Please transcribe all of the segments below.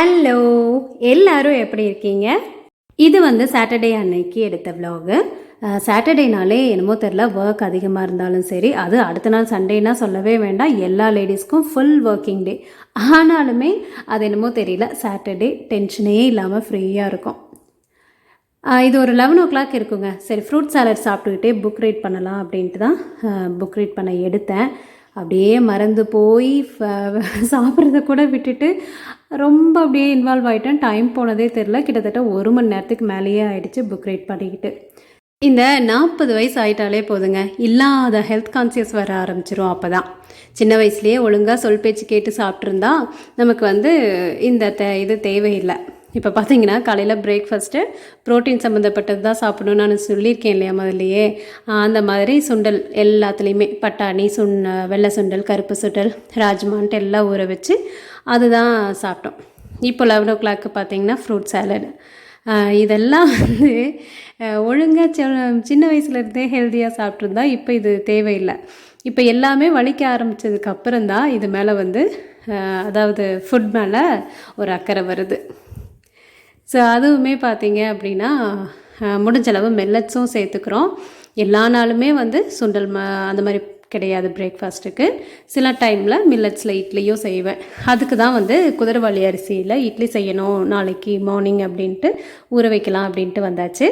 Hello, எல்லாரும் எப்படி இருக்கீங்க? இது வந்து சாட்டர்டே அன்னைக்கு எடுத்த விலாகு. சாட்டர்டேனாலே என்னமோ தெரில, ஒர்க் அதிகமாக இருந்தாலும் சரி, அது அடுத்த நாள் சண்டேனா சொல்லவே வேண்டாம், எல்லா லேடிஸ்க்கும் ஃபுல் ஒர்க்கிங் டே. ஆனாலுமே அது என்னமோ தெரியல, சாட்டர்டே டென்ஷனே இல்லாமல் ஃப்ரீயாக இருக்கும். இது ஒரு 11 இருக்குங்க. சரி, ஃப்ரூட் சாலட் சாப்பிட்டுக்கிட்டே புக் ரீட் பண்ணலாம் அப்படின்ட்டு தான் புக் ரீட் பண்ண எடுத்தேன். அப்படியே மறந்து போய் சாப்பிட்றத கூட விட்டுட்டு ரொம்ப அப்படியே இன்வால்வ் ஆகிட்டேன். டைம் போனதே தெரில. கிட்டத்தட்ட 1 மணி நேரத்துக்கு மேலேயே ஆகிடுச்சு புக் ரீட் பண்ணிக்கிட்டு. இந்த 40 வயசு ஆகிட்டாலே போதுங்க, இல்லாத ஹெல்த் கான்சியஸ் வர ஆரம்பிச்சிரும். அப்போ தான் சின்ன வயசுலேயே ஒழுங்காக சொல் பேச்சு கேட்டு சாப்பிட்ருந்தா நமக்கு வந்து இந்த இது தேவையில்லை. இப்போ பார்த்தீங்கன்னா காலையில் பிரேக்ஃபாஸ்ட்டு ப்ரோட்டீன் சம்மந்தப்பட்டது தான் சாப்பிடணும்னு நான் சொல்லியிருக்கேன் இல்லையா முதல்லையே. அந்த மாதிரி சுண்டல் எல்லாத்துலேயுமே பட்டாணி, வெள்ளை சுண்டல், கருப்பு சுண்டல், ராஜ்மான்ட்டு எல்லாம் ஊற வச்சு அதுதான் சாப்பிட்டோம். இப்போ 11 பார்த்தீங்கன்னா ஃப்ரூட் சாலட். இதெல்லாம் வந்து ஒழுங்காக சின்ன வயசுலேருந்தே ஹெல்த்தியாக சாப்பிட்ருந்தா இப்போ இது தேவையில்லை. இப்போ எல்லாமே வலிக்க ஆரம்பித்ததுக்கப்புறம் தான் இது மேலே வந்து அதாவது ஃபுட் மேலே ஒரு அக்கறை வருது. ஸோ அதுவுமே பார்த்தீங்க அப்படின்னா முடிஞ்சளவு மெல்லட்ஸும் சேர்த்துக்கிறோம். எல்லா நாளுமே வந்து சுண்டல் அந்த மாதிரி கிடையாது பிரேக்ஃபாஸ்ட்டுக்கு. சில டைமில் மில்லட்ஸில் இட்லியும் செய்வேன். அதுக்கு தான் வந்து குதிரைவாலி அரிசியில் இட்லி செய்யணும் நாளைக்கு மார்னிங் அப்படின்ட்டு ஊற வைக்கலாம் அப்படின்ட்டு வந்தாச்சு.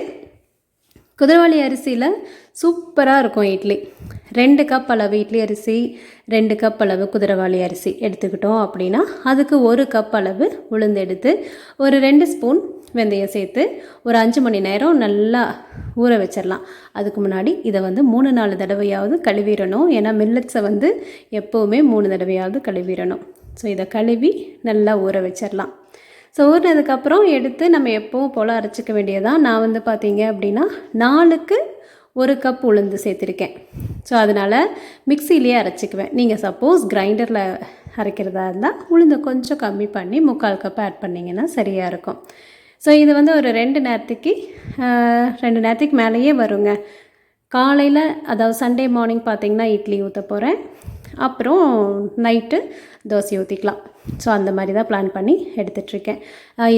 குதிரைவாலி அரிசியில் சூப்பராக இருக்கும் இட்லி. 2 கப் அளவு இட்லி அரிசி, 2 கப் அளவு குதிரைவாலி அரிசி எடுத்துக்கிட்டோம் அப்படின்னா அதுக்கு 1 கப் அளவு உளுந்து எடுத்து ஒரு 2 ஸ்பூன் வெந்தயம் சேர்த்து ஒரு 5 மணி நேரம் நல்லா ஊற வச்சிடலாம். அதுக்கு முன்னாடி இதை வந்து 3-4 தடவையாவது கழுவிடணும். ஏன்னா மில்லட்ஸை வந்து எப்போவுமே 3 தடவையாவது கழுவிடணும். ஸோ இதை கழுவி நல்லா ஊற வச்சிடலாம். ஸோ ஊறினதுக்கப்புறம் எடுத்து நம்ம எப்பவும் போல் அரைச்சிக்க வேண்டியதான். நான் வந்து பார்த்தீங்க அப்படின்னா 4க்கு 1 கப் உளுந்து சேர்த்துருக்கேன். ஸோ அதனால் மிக்சிலேயே அரைச்சிக்குவேன். நீங்கள் சப்போஸ் கிரைண்டரில் அரைக்கிறதா இருந்தால் உளுந்தை கொஞ்சம் கம்மி பண்ணி 3/4 கப் ஆட் பண்ணிங்கன்னா சரியாக இருக்கும். ஸோ இது வந்து ஒரு 2 நேரத்துக்கு மேலேயே வருங்க. காலையில் அதாவது சண்டே மார்னிங் பார்த்திங்கன்னா இட்லி ஊற்ற போகிறேன், அப்புறம் நைட்டு தோசை ஊற்றிக்கலாம். ஸோ அந்த மாதிரி தான் பிளான் பண்ணி எடுத்துகிட்ருக்கேன்.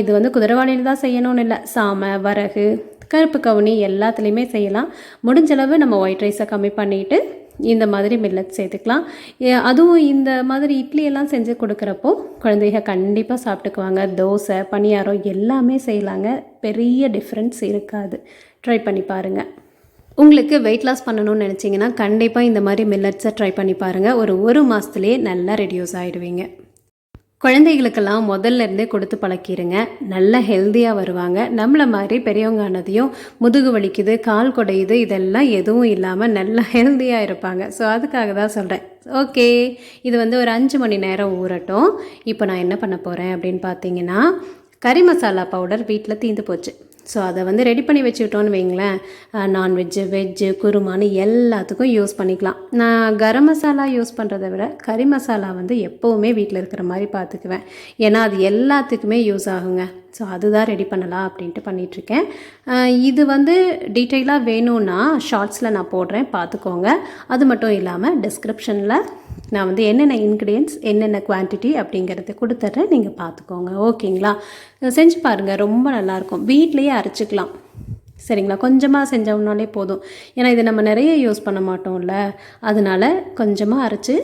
இது வந்து குதிரைவாலியில் தான் செய்யணும்னு இல்லை, சாமை, வரகு, கருப்பு கவுனி எல்லாத்துலேயுமே செய்யலாம். முடிஞ்சளவு நம்ம ஒயிட் ரைஸை கம்மி பண்ணிவிட்டு இந்த மாதிரி மில்லட் சேர்த்துக்கலாம். அதுவும் இந்த மாதிரி இட்லியெல்லாம் செஞ்சு கொடுக்குறப்போ குழந்தைங்க கண்டிப்பாக சாப்பிட்டுக்குவாங்க. தோசை, பணியாரம் எல்லாமே செய்யலாங்க. பெரிய டிஃப்ரென்ஸ் இருக்காது. ட்ரை பண்ணி பாருங்கள். உங்களுக்கு வெயிட் லாஸ் பண்ணணும்னு நினச்சிங்கன்னா கண்டிப்பாக இந்த மாதிரி மில்லட்ஸை ட்ரை பண்ணி பாருங்கள். ஒரு மாதத்துலேயே நல்லா ரெடியூஸ் ஆகிடுவீங்க. குழந்தைகளுக்கெல்லாம் முதல்ல இருந்தே கொடுத்து பழக்கிடுங்க. நல்ல ஹெல்த்தியாக வருவாங்க. நம்மளை மாதிரி பெரியவங்க ஆனதையும் முதுகு வலிக்குது, கால் குடையுது, இதெல்லாம் எதுவும் இல்லாமல் நல்லா ஹெல்த்தியாக இருப்பாங்க. ஸோ அதுக்காக தான் சொல்கிறேன். ஓகே, இது வந்து ஒரு 5 மணி நேரம் ஊறட்டும். இப்போ நான் என்ன பண்ண போகிறேன் அப்படின்னு பார்த்தீங்கன்னா, கறி மசாலா பவுடர் வீட்டில் தீர்ந்து போச்சு. ஸோ அதை வந்து ரெடி பண்ணி வச்சுக்கிட்டோன்னு வைங்களேன், நான்வெஜ்ஜு, வெஜ்ஜு, குருமானு எல்லாத்துக்கும் யூஸ் பண்ணிக்கலாம். நான் கரம் மசாலா யூஸ் பண்ணுறதை விட கறி மசாலா வந்து எப்போவுமே வீட்டில் இருக்கிற மாதிரி பார்த்துக்குவேன். ஏன்னா அது எல்லாத்துக்குமே யூஸ் ஆகுங்க. ஸோ அதுதான் ரெடி பண்ணலாம் அப்படின்ட்டு பண்ணிகிட்ருக்கேன். இது வந்து டீட்டெயிலாக வேணும்னா ஷார்ட்ஸில் நான் போடுறேன், பார்த்துக்கோங்க. அது மட்டும் இல்லாமல் டிஸ்கிரிப்ஷனில் நான் வந்து என்னென்ன இன்க்ரீடியன்ட்ஸ், என்னென்ன குவான்டிட்டி அப்படிங்கிறத கொடுத்துட்றேன், நீங்கள் பார்த்துக்கோங்க. ஓகேங்களா? செஞ்சு பாருங்கள், ரொம்ப நல்லாயிருக்கும். வீட்லேயே அரைச்சிக்கலாம். சரிங்களா? கொஞ்சமாக செஞ்சோம்னாலே போதும். ஏன்னா இது நம்ம நிறைய யூஸ் பண்ண மாட்டோம்ல, அதனால் கொஞ்சமாக அரைச்சி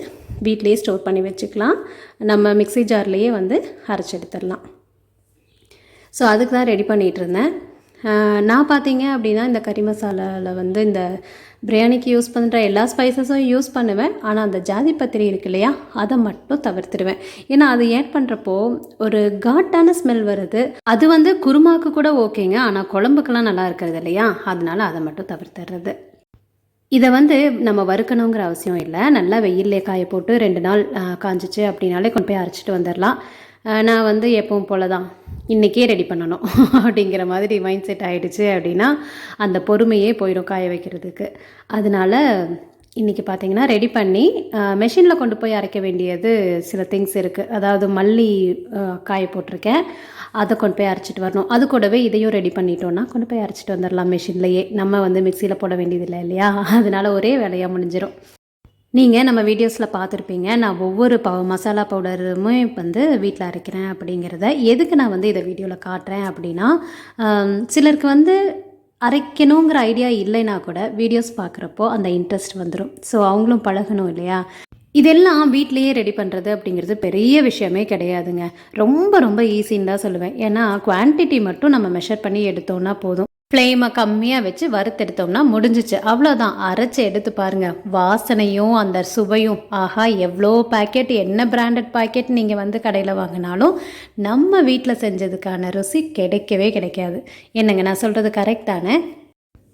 வீட்லேயே ஸ்டோர் பண்ணி வச்சுக்கலாம். நம்ம மிக்ஸி ஜார்லேயே வந்து அரைச்சி எடுத்துடலாம். ஸோ அதுக்கு தான் ரெடி பண்ணிகிட்டு இருந்தேன். நான் பார்த்தீங்க அப்படின்னா இந்த கறி மசாலாவில் வந்து இந்த பிரியாணிக்கு யூஸ் பண்ணுற எல்லா ஸ்பைசஸும் யூஸ் பண்ணுவேன். ஆனால் அந்த ஜாதி பத்திரி இருக்கு இல்லையா, அதை மட்டும் தவிர்த்துடுவேன். ஏன்னா அது ஆட் பண்ணுறப்போ ஒரு காட்டான ஸ்மெல் வருது. அது வந்து குருமாக்கு கூட ஓகேங்க, ஆனால் குழம்புக்கெல்லாம் நல்லா இருக்கிறது இல்லையா, அதனால அதை மட்டும் தவிர்த்துடுறது. இதை வந்து நம்ம வறுக்கணுங்கிற அவசியம் இல்லை. நல்லா வெயிலே காய போட்டு 2 நாள் காஞ்சிச்சு அப்படின்னாலே கொண்டு போய் அரைச்சிட்டு வந்துடலாம். நான் வந்து எப்பவும் போல தான் இன்றைக்கே ரெடி பண்ணணும் அப்படிங்கிற மாதிரி மைண்ட் செட் ஆகிடுச்சு அப்படின்னா அந்த பொறுமையே போயிடும் காய வைக்கிறதுக்கு. அதனால் இன்றைக்கி பார்த்திங்கன்னா ரெடி பண்ணி மெஷினில் கொண்டு போய் அரைக்க வேண்டியது சில திங்ஸ் இருக்குது. அதாவது மல்லி காய போட்டிருக்கேன், அதை கொண்டு போய் அரைச்சிட்டு வரணும். அது கூடவே இதையும் ரெடி பண்ணிட்டோன்னா கொண்டு போய் அரைச்சிட்டு வந்துடலாம் மெஷின்லேயே. நம்ம வந்து மிக்சியில் போட வேண்டியதில்லை இல்லையா, அதனால் ஒரே வேலையாக முடிஞ்சிடும். நீங்கள் நம்ம வீடியோஸில் பார்த்துருப்பீங்க, நான் ஒவ்வொரு மசாலா பவுடருமே வந்து வீட்டில் அரைக்கிறேன் அப்படிங்கிறத. எதுக்கு நான் வந்து இதை வீடியோவில் காட்டுறேன் அப்படின்னா, சிலருக்கு வந்து அரைக்கணுங்கிற ஐடியா இல்லைன்னா கூட வீடியோஸ் பார்க்குறப்போ அந்த இன்ட்ரெஸ்ட் வந்துடும். ஸோ அவங்களும் பழகணும் இல்லையா? இதெல்லாம் வீட்லேயே ரெடி பண்ணுறது அப்படிங்கிறது பெரிய விஷயமே கிடையாதுங்க. ரொம்ப ரொம்ப ஈஸின்னு தான் சொல்லுவேன். ஏன்னா குவான்டிட்டி மட்டும் நம்ம மெஷர் பண்ணி எடுத்தோம்னா போதும். ஃப்ளேமை கம்மியாக வச்சு வறுத்தெடுத்தோம்னா முடிஞ்சிச்சு. அவ்வளோதான். அரைச்சி எடுத்து பாருங்கள். வாசனையும் அந்த சுவையும் ஆஹா! எவ்வளோ பேக்கெட், என்ன பிராண்டட் பேக்கெட் நீங்கள் வந்து கடையில் வாங்கினாலும் நம்ம வீட்டில் செஞ்சதுக்கான ருசி கிடைக்கவே கிடைக்காது. என்னங்க நான் சொல்கிறது கரெக்ட் தானே?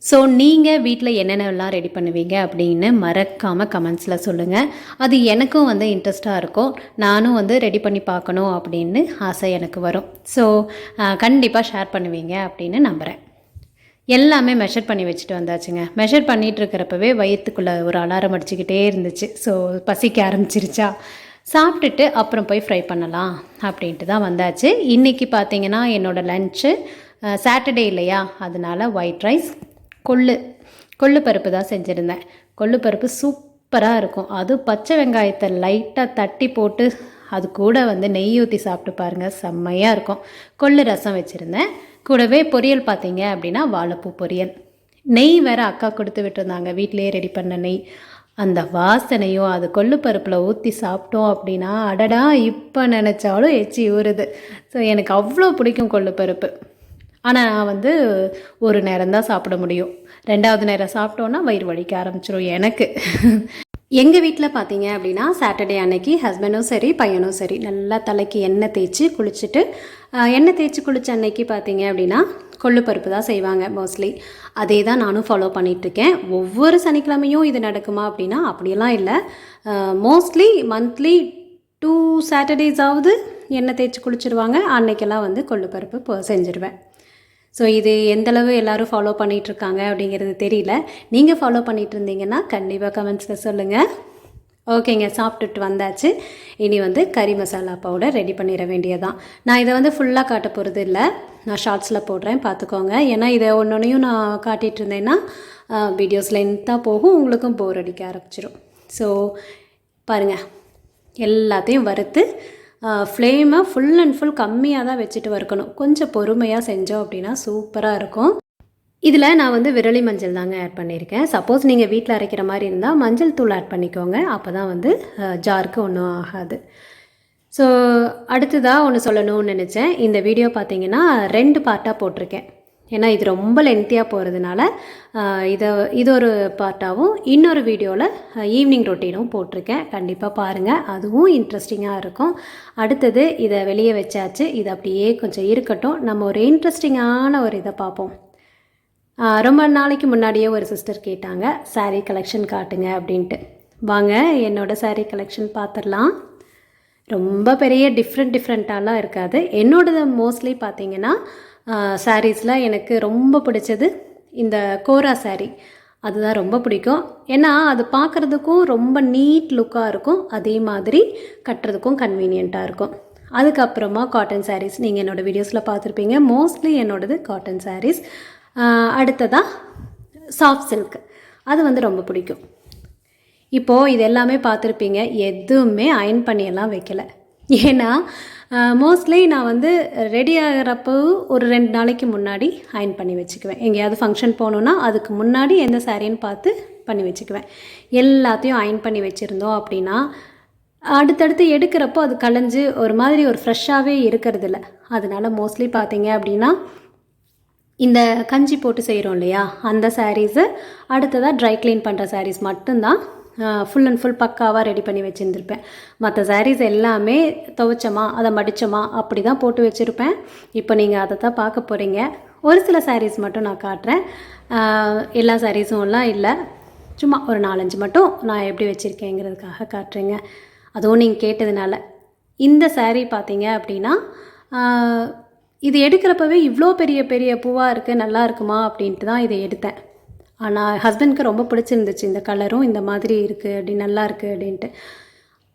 ஸோ நீங்கள் வீட்டில் என்னென்னலாம் ரெடி பண்ணுவீங்க அப்படின்னு மறக்காமல் கமெண்ட்ஸில் சொல்லுங்கள். அது எனக்கும் வந்து இன்ட்ரெஸ்ட்டாக இருக்கும். நானும் வந்து ரெடி பண்ணி பார்க்கணும் அப்படின்னு ஆசை எனக்கு வரும். ஸோ கண்டிப்பாக ஷேர் பண்ணுவீங்க அப்படின்னு நம்புகிறேன். எல்லாமே மெஷர் பண்ணி வச்சுட்டு வந்தாச்சுங்க. மெஷர் பண்ணிகிட்ருக்கிறப்பவே வயிற்றுக்குள்ளே ஒரு அலாரம் அடிச்சுக்கிட்டே இருந்துச்சு. ஸோ பசிக்க ஆரம்பிச்சிருச்சா, சாப்பிட்டுட்டு அப்புறம் போய் ஃப்ரை பண்ணலாம் அப்படின்ட்டு தான் வந்தாச்சு. இன்றைக்கி பார்த்திங்கன்னா என்னோடய லன்ச்சு சாட்டர்டே இல்லையா, அதனால் ஒயிட் ரைஸ், கொள்ளு பருப்பு தான் செஞ்சுருந்தேன். கொள்ளு பருப்பு சூப்பராக இருக்கும். அதுவும் பச்சை வெங்காயத்தை லைட்டாக தட்டி போட்டு அது கூட வந்து நெய் ஊற்றி சாப்பிட்டு பாருங்கள், செம்மையாக இருக்கும். கொள்ளு ரசம் வச்சுருந்தேன். கூடவே பொரியல் பார்த்தீங்க அப்படின்னா வாழைப்பூ பொரியல். நெய் வேறு அக்கா கொடுத்து விட்டுருந்தாங்க, வீட்டிலேயே ரெடி பண்ண நெய். அந்த வாசனையும் அது கொள்ளு பருப்பில் ஊற்றி சாப்பிட்டோம் அப்படின்னா அடடா, இப்போ நினச்சாலும் எச்சி ஊறுது. ஸோ எனக்கு அவ்வளோ பிடிக்கும் கொள்ளு பருப்பு. ஆனால் நான் வந்து ஒரு நேரம் தான் சாப்பிட முடியும். 2வது நேரம் சாப்பிட்டோன்னா வயிறு வலிக்க ஆரம்பிச்சிடும் எனக்கு. எங்கள் வீட்டில் பார்த்தீங்க அப்படின்னா சாட்டர்டே அன்னைக்கு ஹஸ்பண்டும் சரி பையனும் சரி நல்லா தலைக்கு எண்ணெய் தேய்ச்சி குளிச்சுட்டு, எண்ணெய் தேய்ச்சி குளித்த அன்னைக்கு பார்த்தீங்க அப்படின்னா கொள்ளு பருப்பு தான் செய்வாங்க மோஸ்ட்லி. அதே தான் நானும் ஃபாலோ பண்ணிகிட்ருக்கேன். ஒவ்வொரு சனிக்கிழமையும் இது நடக்குமா அப்படின்னா அப்படியெல்லாம் இல்லை. மோஸ்ட்லி மந்த்லி 2 சாட்டர்டேஸாவது எண்ணெய் தேய்ச்சி குளிச்சுடுவாங்க. அன்னைக்கெல்லாம் வந்து கொள்ளு பருப்பு செஞ்சுருவேன். ஸோ இது எந்தளவு எல்லோரும் ஃபாலோ பண்ணிகிட்ருக்காங்க அப்படிங்கிறது தெரியல. நீங்கள் ஃபாலோ பண்ணிகிட்டு இருந்தீங்கன்னா கண்டிப்பாக கமெண்ட்ஸில் சொல்லுங்கள். ஓகேங்க, சாப்பிட்டுட்டு வந்தாச்சு. இனி வந்து கறி மசாலா பவுடர் ரெடி பண்ணிட வேண்டியதான். நான் இதை வந்து ஃபுல்லாக காட்ட போகிறது இல்லை, நான் ஷார்ட்ஸில் போடுறேன் பார்த்துக்கோங்க. ஏன்னா இதை ஒன்றொன்றையும் நான் காட்டிகிட்டு இருந்தேன்னா வீடியோஸ் லென்த்தாக போகும், உங்களுக்கும் போர் அடிக்க ஆரம்பிச்சிடும். ஸோ பாருங்கள், எல்லாத்தையும் வறுத்து ஃப்ளேமை ஃபுல் அண்ட் ஃபுல் கம்மியாக தான் வச்சுட்டு வறுக்கணும். கொஞ்சம் பொறுமையாக செஞ்சோம் அப்படின்னா சூப்பராக இருக்கும். இதில் நான் வந்து விரலி மஞ்சள் தாங்க ஆட் பண்ணியிருக்கேன். சப்போஸ் நீங்கள் வீட்டில் அரைக்கிற மாதிரி இருந்தால் மஞ்சள் தூள் ஆட் பண்ணிக்கோங்க. அப்போ தான் வந்து ஜாருக்கு ஒன்றும் ஆகாது. ஸோ அடுத்ததாக ஒன்று சொல்லணும்னு நினச்சேன். இந்த வீடியோ பார்த்தீங்கன்னா 2 பார்ட்டாக போட்டிருக்கேன். ஏன்னா இது ரொம்ப லென்த்தியாக போகிறதுனால இது ஒரு பார்ட்டாகவும் இன்னொரு வீடியோவில் ஈவினிங் ரொட்டீனும் போட்டிருக்கேன். கண்டிப்பாக பாருங்கள், அதுவும் இன்ட்ரெஸ்டிங்காக இருக்கும். அடுத்தது இதை வெளியே வச்சாச்சு, இது அப்படியே கொஞ்சம் இருக்கட்டும். நம்ம ஒரு இன்ட்ரெஸ்டிங்கான ஒரு இதை பார்ப்போம். ரொம்ப நாளைக்கு முன்னாடியே ஒரு சிஸ்டர் கேட்டாங்க சாரீ கலெக்ஷன் காட்டுங்க அப்படின்ட்டு. வாங்க என்னோடய சாரீ கலெக்ஷன் பார்த்துடலாம். ரொம்ப பெரிய டிஃப்ரெண்ட்டாலாம் இருக்காது. என்னோடது மோஸ்ட்லி பார்த்திங்கன்னா சாரீஸில் எனக்கு ரொம்ப பிடிச்சது இந்த கோரா சாரீ. அதுதான் ரொம்ப பிடிக்கும். ஏன்னா அது பார்க்குறதுக்கும் ரொம்ப நீட் லுக்காக இருக்கும், அதே மாதிரி கட்டுறதுக்கும் கன்வீனியண்ட்டாக இருக்கும். அதுக்கப்புறமா காட்டன் சாரீஸ் நீங்கள் என்னோடய வீடியோஸில் பார்த்துருப்பீங்க. மோஸ்ட்லி என்னோடது காட்டன் சாரீஸ். அடுத்ததாக சாஃப்ட் சில்க், அது வந்து ரொம்ப பிடிக்கும். இப்போது இது எல்லாமே பார்த்துருப்பீங்க. எதுவுமே அயன் பண்ணியெல்லாம் வைக்கலை. ஏன்னா மோஸ்ட்லி நான் வந்து ரெடி ஆகிறப்போ ஒரு 2 நாளைக்கு முன்னாடி அயன் பண்ணி வச்சுக்குவேன். எங்கேயாவது ஃபங்க்ஷன் போகணுன்னா அதுக்கு முன்னாடி எந்த சாரின்னு பார்த்து பண்ணி வச்சுக்குவேன். எல்லாத்தையும் அயன் பண்ணி வச்சுருந்தோம் அப்படின்னா அடுத்தடுத்து எடுக்கிறப்போ அது கலைஞ்சு ஒரு மாதிரி ஒரு ஃப்ரெஷ்ஷாகவே இருக்கிறதில்ல. அதனால் மோஸ்ட்லி பார்த்தீங்க அப்படின்னா இந்த கஞ்சி போட்டு செய்கிறோம் இல்லையா, அந்த சாரீஸு அடுத்ததாக ட்ரை க்ளீன் பண்ணுற சாரீஸ் மட்டும்தான் ஃபுல் அண்ட் ஃபுல் பக்காவாக ரெடி பண்ணி வச்சுருந்துருப்பேன். மற்ற சாரீஸ் எல்லாமே துவைச்சோமா அதை மடித்தோமா அப்படி தான் போட்டு வச்சுருப்பேன். இப்போ நீங்கள் அதை தான் பார்க்க போகிறீங்க. ஒரு சில சாரீஸ் மட்டும் நான் காட்டுறேன். எல்லா சாரீஸும்லாம் இல்லை, சும்மா ஒரு 4-5 மட்டும் நான் எப்படி வச்சுருக்கேங்கிறதுக்காக காட்டுறேங்க. அதுவும் நீங்கள் கேட்டதுனால. இந்த சாரீ பார்த்தீங்க அப்படின்னா இது எடுக்கிறப்பவே இவ்வளோ பெரிய பெரிய பூவாக இருக்குது, நல்லா இருக்குமா அப்படின்ட்டு தான் இதை எடுத்தேன். ஆனால் ஹஸ்பண்ட்க்கு ரொம்ப பிடிச்சிருந்துச்சு, இந்த கலரும் இந்த மாதிரி இருக்குது அப்படி நல்லா இருக்குது அப்படின்ட்டு.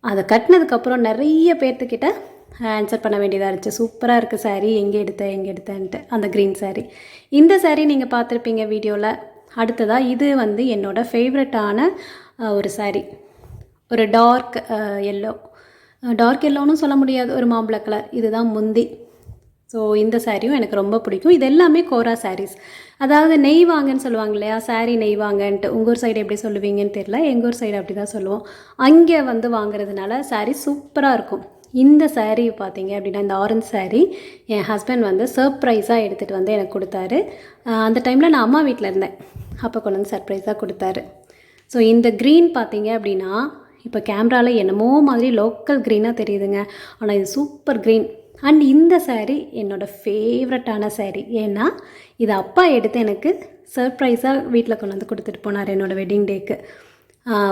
அதை கட்டினதுக்கப்புறம் நிறைய பேர்த்துக்கிட்ட ஆன்சர் பண்ண வேண்டியதாக இருந்துச்சு. சூப்பராக இருக்குது சாரீ, எங்கே எடுத்தேன்ட்டு. அந்த க்ரீன் சாரீ, இந்த சாரீ நீங்கள் பார்த்துருப்பீங்க வீடியோவில். அடுத்ததாக இது வந்து என்னோடய ஃபேவரட்டான ஒரு சாரீ. ஒரு டார்க் எல்லோன்னு சொல்ல முடியாது, ஒரு மாம்பழ கலர். இதுதான் முந்தி. ஸோ இந்த சாரியும் எனக்கு ரொம்ப பிடிக்கும். இது எல்லாமே கோரா சாரீஸ். அதாவது நெய்வாங்கன்னு சொல்லுவாங்க இல்லையா, சாரீ நெய்வாங்கன்ட்டு. உங்கள் ஊர் சைடு எப்படி சொல்லுவீங்கன்னு தெரியல, எங்கள் ஊர் சைடு அப்படி தான் சொல்லுவோம். அங்கே வந்து வாங்குறதுனால சாரீ சூப்பராக இருக்கும். இந்த சாரீ பார்த்தீங்க அப்படின்னா, இந்த ஆரஞ்சு சாரீ என் ஹஸ்பண்ட் வந்து சர்ப்ரைஸாக எடுத்துகிட்டு வந்து எனக்கு கொடுத்தாரு. அந்த டைமில் நான் அம்மா வீட்டில் இருந்தேன். அப்போ கொண்டு வந்து சர்ப்ரைஸாக கொடுத்தாரு. ஸோ இந்த க்ரீன் பார்த்தீங்க அப்படின்னா, இப்போ கேமராவில் என்னமோ மாதிரி லோக்கல் க்ரீனாக தெரியுதுங்க, ஆனால் இது சூப்பர் க்ரீன். அண்ட் இந்த சாரீ என்னோடய ஃபேவரட்டான சாரீ. ஏன்னா இது அப்பா எடுத்து எனக்கு சர்ப்ரைஸாக வீட்டில் கொண்டு வந்து கொடுத்துட்டு போனார் என்னோடய வெட்டிங் டேக்கு.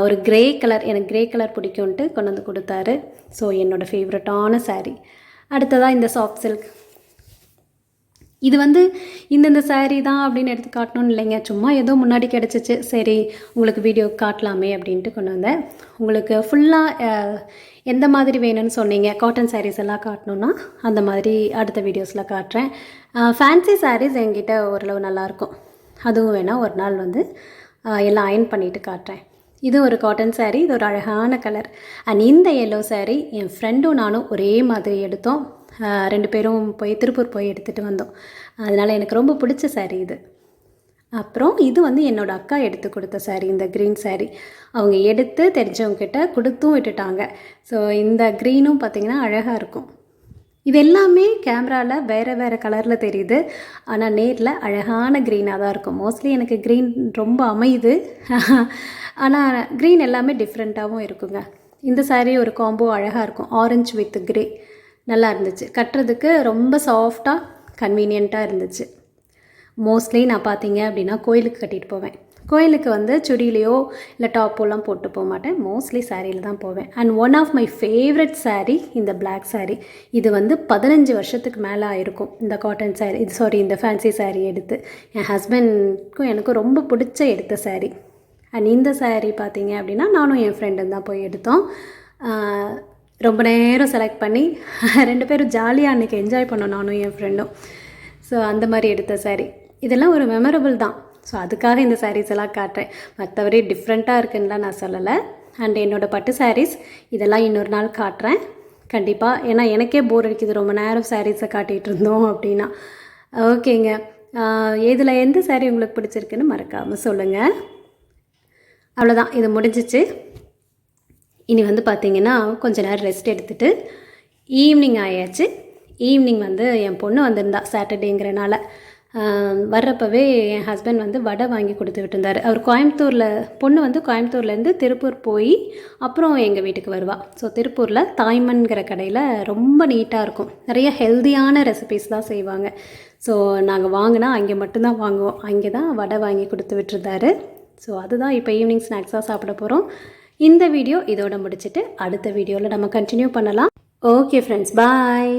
ஒரு க்ரே கலர், எனக்கு க்ரே கலர் பிடிக்கும்ன்ட்டு கொண்டு வந்து கொடுத்தாரு. ஸோ என்னோடய ஃபேவரட்டான சாரீ. அடுத்ததாக இந்த சாஃப்ட் சில்க். இது வந்து இந்தந்த சாரீ தான் அப்படின்னு எடுத்து காட்டணும்னு இல்லைங்க, சும்மா ஏதோ முன்னாடி கிடச்சிச்சு, சரி உங்களுக்கு வீடியோ காட்டலாமே அப்படின்ட்டு கொண்டு வந்தேன். உங்களுக்கு ஃபுல்லாக எந்த மாதிரி வேணும்னு சொன்னீங்க, காட்டன் சாரீஸ் எல்லாம் காட்டணுன்னா அந்த மாதிரி அடுத்த வீடியோஸில் காட்டுறேன். ஃபேன்சி சாரீஸ் என்கிட்ட ஓரளவு நல்லாயிருக்கும், அதுவும் வேணால் ஒரு நாள் வந்து எல்லாம் அயன் பண்ணிவிட்டு காட்டுறேன். இது ஒரு காட்டன் சாரீ, இது ஒரு அழகான கலர். அண்ட் இந்த எல்லோ சாரீ என் ஃப்ரெண்டும் நானும் ஒரே மாதிரி எடுத்தோம். 2 பேரும் போய் திருப்பூர் போய் எடுத்துகிட்டு வந்தோம். அதனால் எனக்கு ரொம்ப பிடிச்ச சாரீ இது. அப்புறம் இது வந்து என்னோடய அக்கா எடுத்து கொடுத்த சாரீ, இந்த க்ரீன் சாரீ. அவங்க எடுத்து தெரிஞ்சவங்கக்கிட்ட கொடுத்தும் விட்டுட்டாங்க. ஸோ இந்த க்ரீனும் பார்த்திங்கன்னா அழகாக இருக்கும். இது எல்லாமே கேமராவில் வேறு வேறு கலரில் தெரியுது, ஆனால் நேரில் அழகான க்ரீனாக தான் இருக்கும். மோஸ்ட்லி எனக்கு க்ரீன் ரொம்ப அமையுது, ஆனால் க்ரீன் எல்லாமே டிஃப்ரெண்ட்டாகவும் இருக்குங்க. இந்த சாரீ ஒரு காம்போ அழகாக இருக்கும், ஆரஞ்சு வித் க்ரே. நல்லா இருந்துச்சு, கட்டுறதுக்கு ரொம்ப சாஃப்டாக கன்வீனியண்ட்டாக இருந்துச்சு. மோஸ்ட்லி நான் பார்த்தீங்க அப்படின்னா கோயிலுக்கு கட்டிகிட்டு போவேன். கோயிலுக்கு வந்து சுடியிலையோ இல்லை டாப்போலாம் போட்டு போக மாட்டேன், மோஸ்ட்லி சாரியில் தான் போவேன். And one of my favourite sari இந்த பிளாக் சாரீ. இது வந்து 15 வருஷத்துக்கு மேலே ஆயிருக்கும் இந்த காட்டன் சாரீ, இந்த ஃபேன்சி சாரீ எடுத்து. என் ஹஸ்பண்ட்க்கும் எனக்கும் ரொம்ப பிடிச்ச எடுத்த சாரீ. அண்ட் இந்த சாரீ பார்த்தீங்க அப்படின்னா நானும் என் ஃப்ரெண்டும் தான் போய் எடுத்தோம். ரொம்ப நேரம் செலக்ட் பண்ணி 2 பேரும் ஜாலியாக அன்றைக்கி என்ஜாய் பண்ணோம், நானும் என் ஃப்ரெண்டும். ஸோ அந்த மாதிரி எடுத்த சாரீ இதெல்லாம் ஒரு மெமரபிள் தான். ஸோ அதுக்காக இந்த சாரீஸ் எல்லாம் காட்டுறேன், மற்றபடி டிஃப்ரெண்ட்டாக இருக்குன்னுலாம் நான் சொல்லலை. அண்ட் என்னோடய பட்டு சாரீஸ் இதெல்லாம் இன்னொரு நாள் காட்டுறேன் கண்டிப்பாக. ஏன்னா எனக்கே போர் அடிக்குது ரொம்ப நேரம் சாரீஸை காட்டிகிட்டு இருந்தோம் அப்படின்னா. ஓகேங்க, இதில் எந்த சாரீ உங்களுக்கு பிடிச்சிருக்குன்னு மறக்காமல் சொல்லுங்கள். அவ்வளோதான், இது முடிஞ்சிச்சு. இனி வந்து பார்த்திங்கன்னா கொஞ்ச நேரம் ரெஸ்ட் எடுத்துகிட்டு ஈவினிங் ஆயாச்சு. ஈவினிங் வந்து என் பொண்ணு வந்திருந்தா, சாட்டர்டேங்கிறனால. வர்றப்பவே என் ஹஸ்பண்ட் வந்து வடை வாங்கி கொடுத்து விட்டுருந்தார். அவர் பொண்ணு வந்து கோயம்புத்தூர்லேருந்து திருப்பூர் போய் அப்புறம் எங்கள் வீட்டுக்கு வருவாள். ஸோ திருப்பூரில் தாய்மன்கிற கடையில் ரொம்ப நீட்டாக இருக்கும், நிறைய ஹெல்த்தியான ரெசிபீஸ் தான் செய்வாங்க. ஸோ நாங்கள் வாங்கினா அங்கே மட்டும்தான் வாங்குவோம், அங்கே தான் வடை வாங்கி கொடுத்து விட்டுருந்தாரு. ஸோ அதுதான் இப்போ ஈவினிங் ஸ்நாக்ஸாக சாப்பிட போகிறோம். இந்த வீடியோ இதோட முடிச்சுட்டு அடுத்த வீடியோவில் நம்ம கண்டினியூ பண்ணலாம். ஓகே ஃப்ரெண்ட்ஸ், பாய்.